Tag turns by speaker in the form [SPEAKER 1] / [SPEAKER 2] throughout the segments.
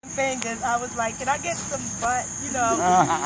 [SPEAKER 1] fingers. I was like, can I get some butt, you know?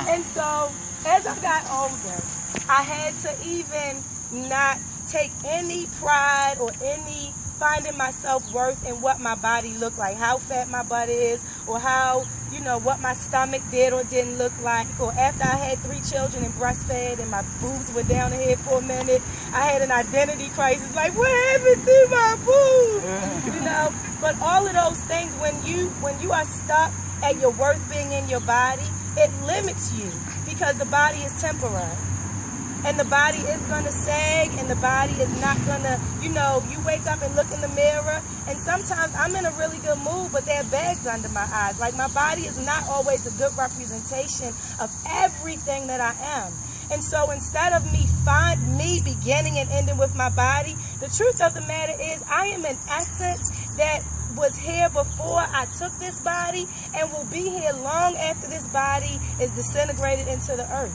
[SPEAKER 1] And so as I got older, I had to even not take any pride or any finding my self-worth in what my body looked like, how fat my butt is, or how, you know, what my stomach did or didn't look like, or after I had 3 children and breastfed and my boobs were down here for a minute, I had an identity crisis, like, what happened to my boobs? You know, but all of those things, when you are stuck at your worth being in your body, it limits you because the body is temporary. And the body is going to sag, and the body is not going to, you know, you wake up and look in the mirror, and sometimes I'm in a really good mood, but there are bags under my eyes. Like, my body is not always a good representation of everything that I am. And so instead of me beginning and ending with my body, the truth of the matter is I am an essence that was here before I took this body and will be here long after this body is disintegrated into the earth.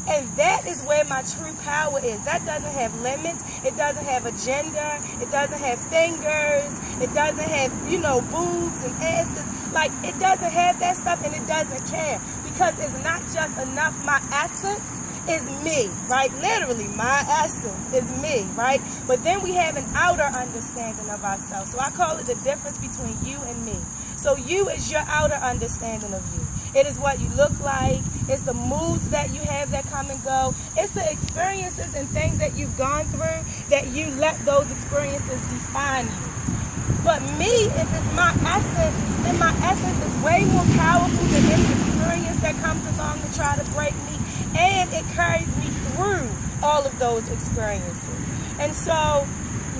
[SPEAKER 1] And that is where my true power is. That doesn't have limits. It doesn't have a gender. It doesn't have fingers. It doesn't have, you know, boobs and asses. Like, it doesn't have that stuff, and it doesn't care. Because it's not just enough. My essence is me, right? Literally, my essence is me, right? But then we have an outer understanding of ourselves. So I call it the difference between you and me. So you is your outer understanding of you. It is what you look like. It's the moods that you have that come and go. It's the experiences and things that you've gone through that you let those experiences define you. But me, if it's my essence, then my essence is way more powerful than any experience that comes along to try to break me. And it carries me through all of those experiences. And so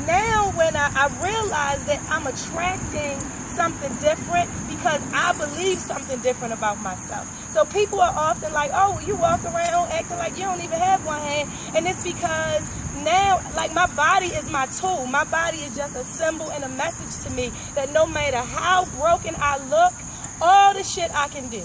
[SPEAKER 1] now when I realize that I'm attracting something different because I believe something different about myself. So people are often like, oh, you walk around acting like you don't even have one hand. And it's because now, like, my body is my tool. My body is just a symbol and a message to me that no matter how broken I look, all the shit I can do.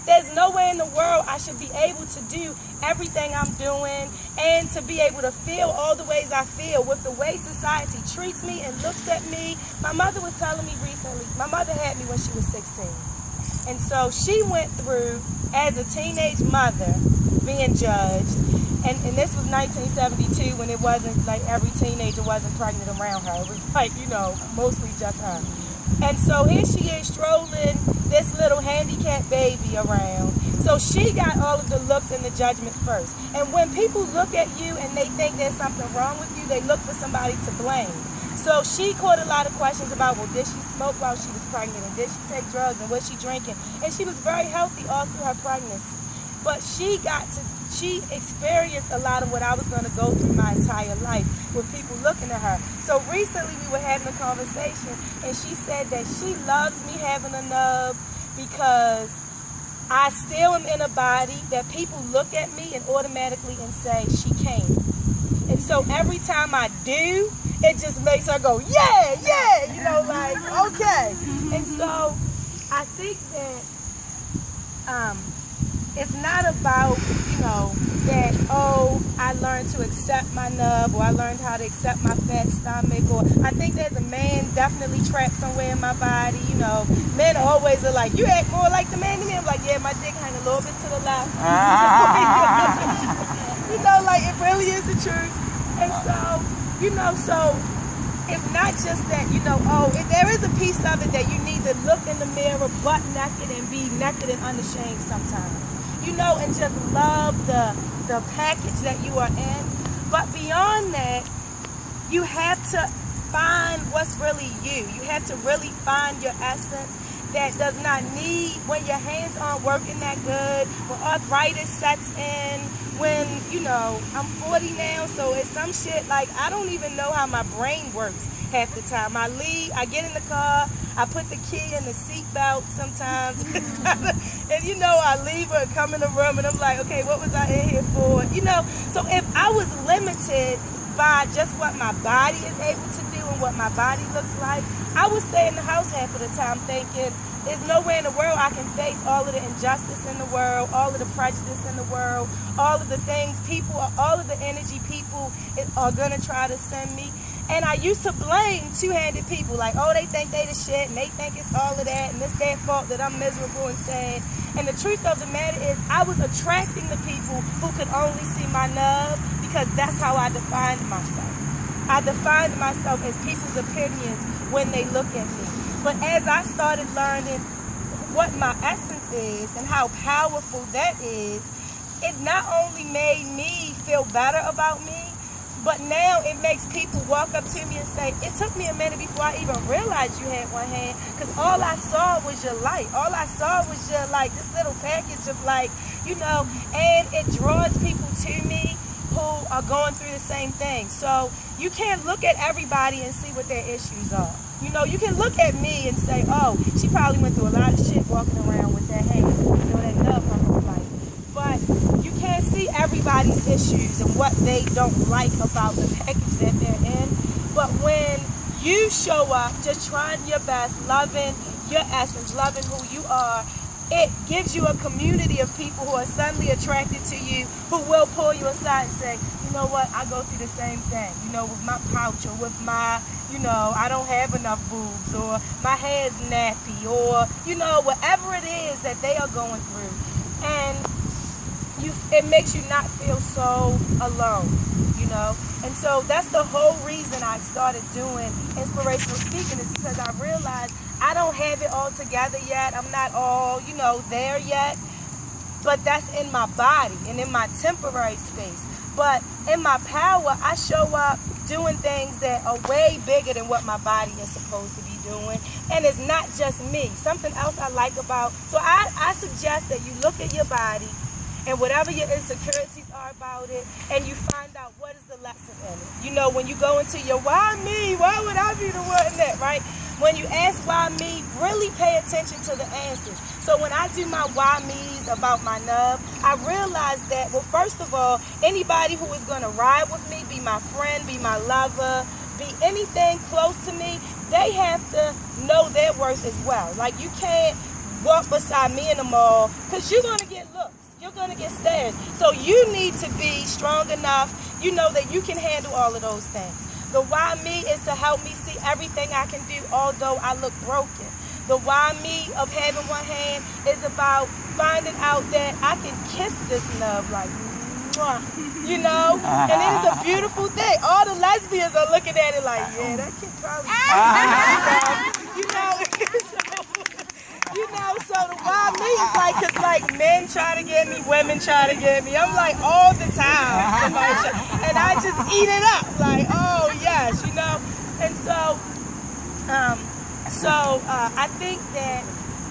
[SPEAKER 1] There's no way in the world I should be able to do everything I'm doing and to be able to feel all the ways I feel with the way society treats me and looks at me. My mother was telling me recently, my mother had me when she was 16. And so she went through, as a teenage mother, being judged. And this was 1972 when it wasn't like every teenager wasn't pregnant around her. It was like, you know, mostly just her. And so here she is strolling this little handicapped baby around. So she got all of the looks and the judgment first. And when people look at you and they think there's something wrong with you, they look for somebody to blame. So she caught a lot of questions about, well, did she smoke while she was pregnant? And did she take drugs? And was she drinking? And she was very healthy all through her pregnancy. But she experienced a lot of what I was going to go through my entire life with people looking at her. So recently we were having a conversation, and she said that she loves me having a nub because I still am in a body that people look at me and automatically and say, she came. And so every time I do, it just makes her go, yeah, yeah, you know, like, okay. And so I think that it's not about, you know, that, oh, I learned to accept my nub, or I learned how to accept my fat stomach, or I think there's a man definitely trapped somewhere in my body. You know, men always are like, you act more like the man to me. I'm like, yeah, my dick hang a little bit to the left. You know, like, it really is the truth. And so, you know, so it's not just that, you know, oh, there is a piece of it that you need to look in the mirror butt naked and be naked and unashamed sometimes. You know, and just love the package that you are in. But beyond that, you have to find what's really you. You have to really find your essence that does not need, when your hands aren't working that good, when arthritis sets in, when, you know, I'm 40 now, so it's some shit, like, I don't even know how my brain works half the time. I get in the car, I put the key in the seatbelt sometimes, and you know, I leave her and come in the room, and I'm like, okay, what was I in here for? You know, so if I was limited by just what my body is able to do and what my body looks like, I would stay in the house half of the time thinking, there's nowhere in the world I can face all of the injustice in the world, all of the prejudice in the world, all of the things people, all of the energy people are going to try to send me. And I used to blame two-handed people, like, oh, they think they the shit, and they think it's all of that, and it's their fault that I'm miserable and sad. And the truth of the matter is, I was attracting the people who could only see my nub, because that's how I defined myself. I defined myself as people's opinions when they look at me. But as I started learning what my essence is and how powerful that is, it not only made me feel better about me, but now it makes people walk up to me and say, it took me a minute before I even realized you had one hand, because all I saw was your light. All I saw was your, like, this little package of, like, you know, and it draws people to me who are going through the same thing. So you can't look at everybody and see what their issues are. You know, you can look at me and say, oh, she probably went through a lot of shit walking around with that hand, you know, that love her whole life. But you can't see everybody's issues and what they don't like about the package that they're in. But when you show up just trying your best, loving your essence, loving who you are, it gives you a community of people who are suddenly attracted to you, who will pull you aside and say, you know what, I go through the same thing, you know, with my pouch or with my, you know, I don't have enough boobs, or my hair's nappy, or, you know, whatever it is that they are going through. And it makes you not feel so alone, you know. And so that's the whole reason I started doing inspirational speaking, is because I realized I don't have it all together yet. I'm not all, you know, there yet. But that's in my body and in my temporary space. But in my power, I show up doing things that are way bigger than what my body is supposed to be doing. And it's not just me. Something else I like about, so I suggest that you look at your body and whatever your insecurities are about it, and you find out what is the lesson in it. You know, when you go into your why me, why would I be the one in that, right? When you ask why me, really pay attention to the answers. So when I do my why me's about my nub, I realize that, well, first of all, anybody who is gonna ride with me, be my friend, be my lover, be anything close to me, they have to know their worth as well. Like, you can't walk beside me in the mall, because you're gonna get looks. You're going to get stares. So you need to be strong enough, you know, that you can handle all of those things. The why me is to help me see everything I can do, although I look broken. The why me of having one hand is about finding out that I can kiss this love like, mwah, you know? And it is a beautiful thing. All the lesbians are looking at it like, yeah, that kid probably, you know, you know, so the why me is like, cause like men try to get me, women try to get me. I'm like all the time, and I just eat it up, like, oh yes, you know. And so, I think that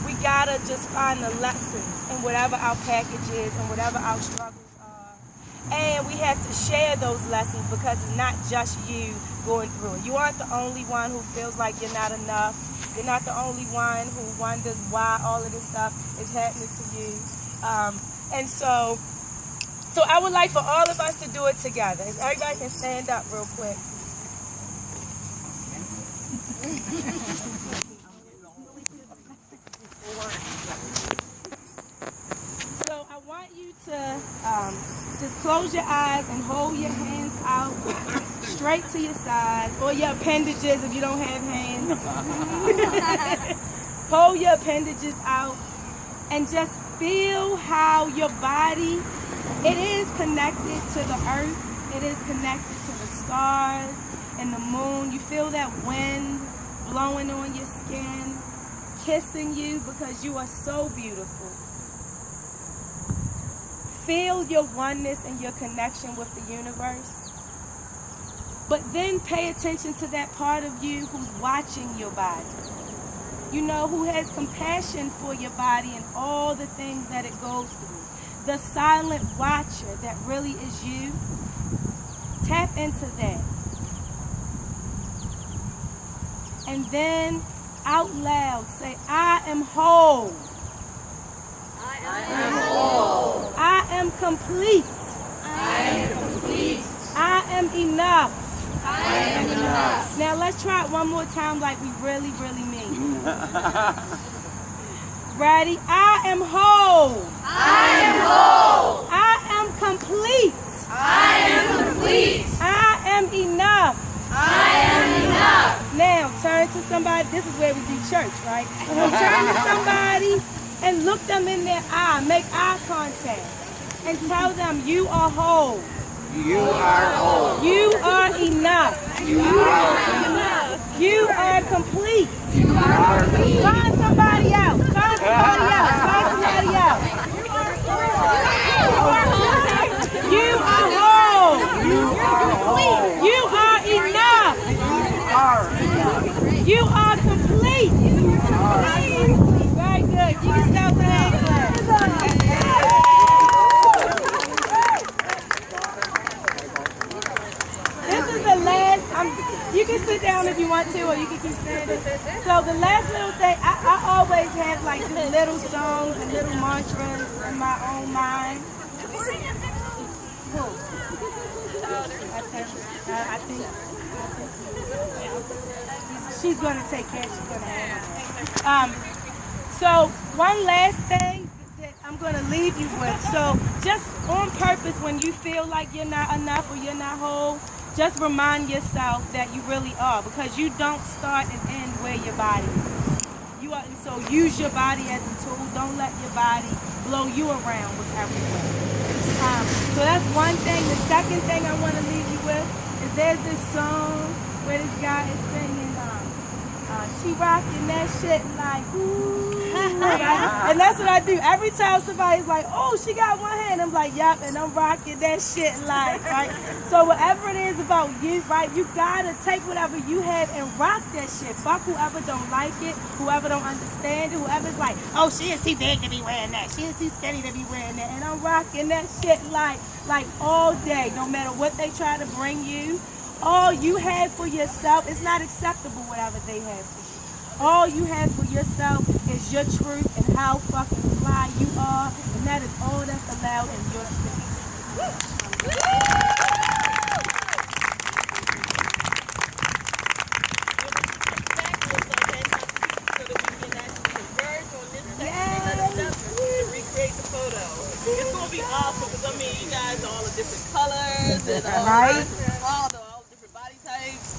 [SPEAKER 1] we gotta just find the lessons in whatever our package is and whatever our struggles are, and we have to share those lessons, because it's not just you going through it. You aren't the only one who feels like you're not enough. You're not the only one who wonders why all of this stuff is happening to you. And so I would like for all of us to do it together. If everybody can stand up real quick. So I want you to just close your eyes and hold your hands out straight to your sides, or your appendages if you don't have hands. Hold your appendages out and just feel how your body, it is connected to the earth, it is connected to the stars and the moon. You feel that wind blowing on your skin, kissing you because you are so beautiful. Feel your oneness and your connection with the universe. But then pay attention to that part of you who's watching your body. You know, who has compassion for your body and all the things that it goes through. The silent watcher that really is you. Tap into that. And then out loud say, I am whole.
[SPEAKER 2] I am whole.
[SPEAKER 1] I am complete.
[SPEAKER 2] I am complete.
[SPEAKER 1] I am enough.
[SPEAKER 2] I am enough.
[SPEAKER 1] Now let's try it one more time like we really, really mean it. Ready? I am whole.
[SPEAKER 2] I am whole.
[SPEAKER 1] I am complete.
[SPEAKER 2] I am complete.
[SPEAKER 1] I am enough.
[SPEAKER 2] I
[SPEAKER 1] Now, turn to somebody. This is where we do church, right? So turn to somebody and look them in their eye. Make eye contact. And tell them you are whole.
[SPEAKER 3] You are whole.
[SPEAKER 1] You are enough.
[SPEAKER 3] You are enough.
[SPEAKER 1] You are complete.
[SPEAKER 3] You are complete.
[SPEAKER 1] Find somebody else. Find somebody else. Find somebody else. You are whole.
[SPEAKER 3] You are whole.
[SPEAKER 1] You are enough.
[SPEAKER 3] You are enough.
[SPEAKER 1] You are complete. Very good. You can start with hand clap. This is the last. You can sit down if you want to, or you can keep standing. So the last little thing, I always have like just little songs and little mantras in my own mind. I think she's gonna take care. She's gonna handle it. So one last thing that I'm gonna leave you with. So just on purpose, when you feel like you're not enough or you're not whole, just remind yourself that you really are, because you don't start and end where your body is. You are, so use your body as a tool. Don't let your body blow you around with everywhere. So that's one thing. The second thing I want to leave you with is there's this song where this guy is singing, she rocking that shit like, ooh. Right? And that's what I do. Every time somebody's like, oh, she got one hand, I'm like, yup, and I'm rocking that shit like, right? So whatever it is about you, right, you gotta take whatever you have and rock that shit. Fuck whoever don't like it, whoever don't understand it, whoever's like, oh, she is too big to be wearing that, she is too skinny to be wearing that, and I'm rocking that shit like all day, no matter what they try to bring you. All you have for yourself is not acceptable, whatever they have for you. All you have for yourself is your truth and how fucking fly you are, and that is all that's allowed in your space.
[SPEAKER 4] Recreate the photo. It's gonna be awesome because I mean, you guys are all the different colors and
[SPEAKER 1] Right?
[SPEAKER 4] all